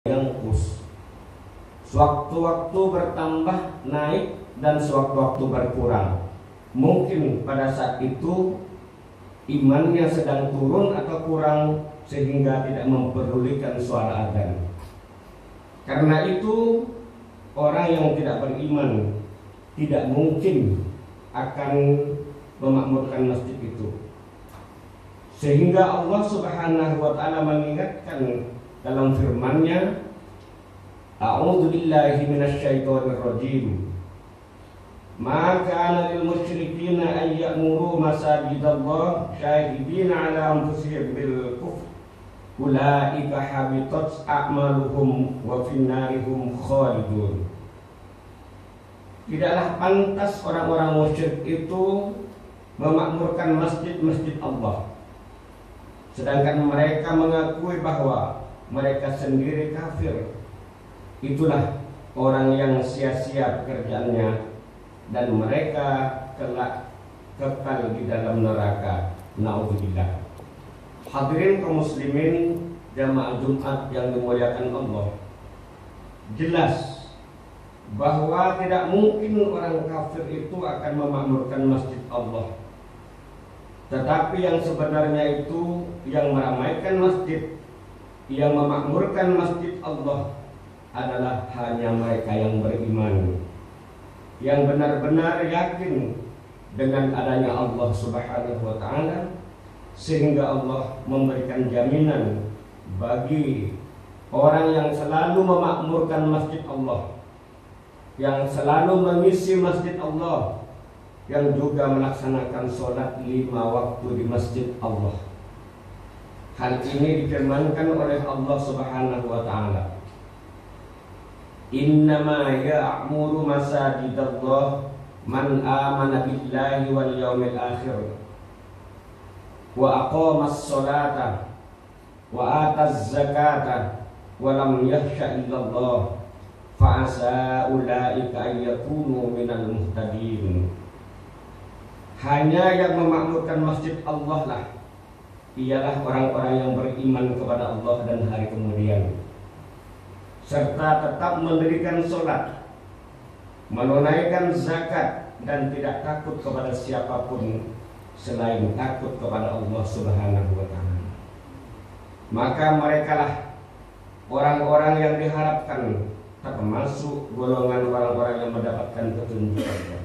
yang kus. Sewaktu-waktu bertambah naik dan sewaktu-waktu berkurang. Mungkin pada saat itu imannya sedang turun atau kurang sehingga tidak memperdulikan suara adzan. Karena itu orang yang tidak beriman tidak mungkin akan memakmurkan masjid itu. Sehingga Allah Subhanahu wa taala mengingatkan dalam firman-Nya, A'udzu billahi minasyaitonir rajim. Ma kana lil musyrikina an ya'muru masajidallah syahidina 'ala anfusihim bil kufr. Ulaika habitat a'maluhum wa finnarihum khalidun. Tidaklah pantas orang-orang musyrik itu memakmurkan masjid-masjid Allah, sedangkan mereka mengakui bahwa mereka sendiri kafir. Itulah orang yang sia-sia pekerjaannya dan mereka kelak kekal di dalam neraka. Na'udzubillah. Hadirin kaum muslimin jamaah Jumat yang dimuliakan Allah, jelas bahwa tidak mungkin orang kafir itu akan memakmurkan masjid Allah. Tetapi yang sebenarnya itu yang meramaikan masjid, yang memakmurkan masjid Allah adalah hanya mereka yang beriman, yang benar-benar yakin dengan adanya Allah Subhanahu wa taala, sehingga Allah memberikan jaminan bagi orang yang selalu memakmurkan masjid Allah, yang selalu mengisi masjid Allah, yang juga melaksanakan sholat 5 waktu di masjid Allah. Hal ini difirmankan oleh Allah Subhanahu wa taala, Innama ya'muru masajidallah man amana billahi wal yawmil akhir wa aqamas sholata wa ataz zakata wa lam yakhsha illallah fa asa ulaika ayyakunu minal muhtadin. Hanya yang memakmurkan masjid Allah lah ialah orang-orang yang beriman kepada Allah dan hari kemudian, serta tetap mendirikan sholat, menunaikan zakat, dan tidak takut kepada siapapun selain takut kepada Allah Subhanahu wa ta'ala. Maka merekalah orang-orang yang diharapkan termasuk golongan orang-orang yang mendapatkan petunjuk Allah.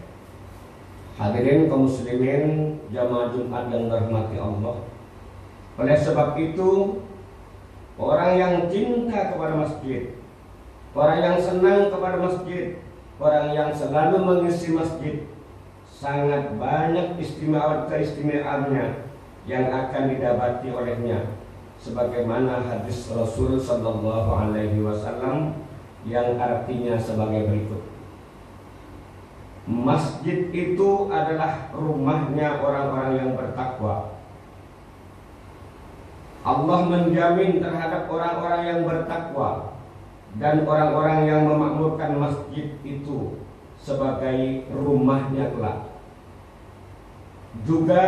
Hadirin kaum muslimin jamaah Jumat yang dirahmati Allah, oleh sebab itu orang yang cinta kepada masjid, orang yang senang kepada masjid, orang yang selalu mengisi masjid, sangat banyak keistimewaannya yang akan didapati olehnya, sebagaimana hadis Rasul sallallahu alaihi wasallam yang artinya sebagai berikut. Masjid itu adalah rumahnya orang-orang yang bertakwa. Allah menjamin terhadap orang-orang yang bertakwa dan orang-orang yang memakmurkan masjid itu sebagai rumahnya kelak. Juga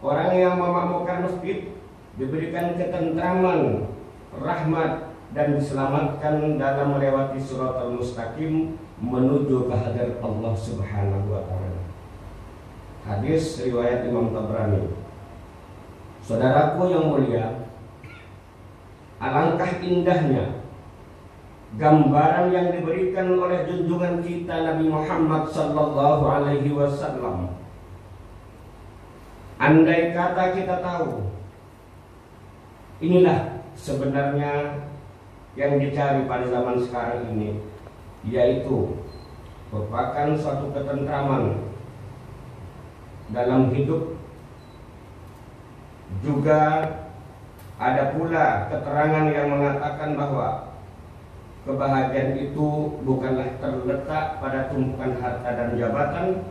orang yang memakmurkan masjid diberikan ketentraman, rahmat, dan diselamatkan dalam melewati Shiratal Mustaqim menuju ke hadirat Allah Subhanahu wa taala. Hadis riwayat Imam Tabrani. Saudaraku yang mulia, alangkah indahnya gambaran yang diberikan oleh junjungan kita Nabi Muhammad sallallahu alaihi wasallam. Andai kata kita tahu inilah sebenarnya yang dicari pada zaman sekarang ini, yaitu merupakan suatu ketentraman dalam hidup. Juga ada pula keterangan yang mengatakan bahwa kebahagiaan itu bukanlah terletak pada tumpukan harta dan jabatan,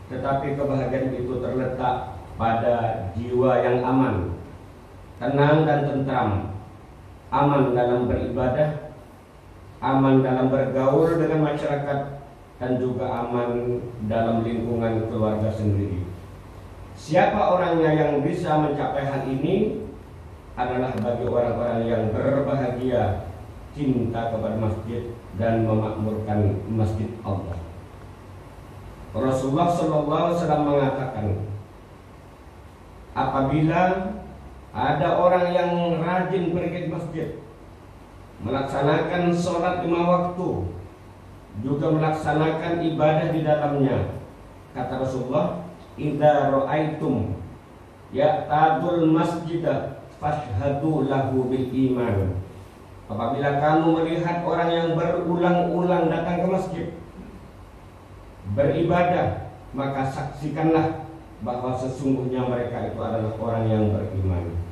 tetapi kebahagiaan itu terletak pada jiwa yang aman, tenang dan tentram, aman dalam beribadah, aman dalam bergaul dengan masyarakat, dan juga aman dalam lingkungan keluarga sendiri. Siapa orangnya yang bisa mencapai hal ini adalah bagi orang-orang yang berbahagia cinta kepada masjid dan memakmurkan masjid Allah. Rasulullah SAW mengatakan, apabila ada orang yang rajin pergi ke masjid, melaksanakan sholat 5 waktu, juga melaksanakan ibadah di dalamnya, kata Rasulullah, idza ra'aitum ya'tadul masjidah fashhadu lahu bil iman. Apabila kamu melihat orang yang berulang-ulang datang ke masjid beribadah, maka saksikanlah bahwa sesungguhnya mereka itu adalah orang yang beriman.